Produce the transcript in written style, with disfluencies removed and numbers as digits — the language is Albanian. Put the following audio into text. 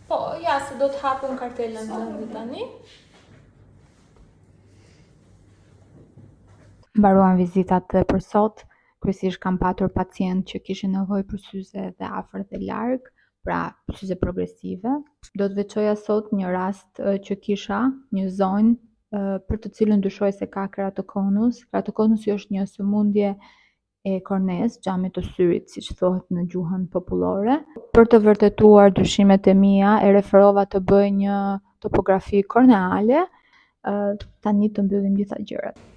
Po, ja, se do të hapëm kartelën tënde tani. Mbaruan vizitat për sot. Kryesisht kam patur pacient që kishin nevojë për syze dhe afër dhe larg, pra syze progresive. Do të veçoja sot një rast që kisha, një zonjë për të cilën dyshoj se ka keratokonus. Keratokonusi është një sëmundje e korneas, xhamit të syrit, siç thuhet në gjuhën popullore. Për të vërtetuar dyshimet e mia, e referova të bëj një topografi korneale. Tani të mbyllim gjitha gjërat.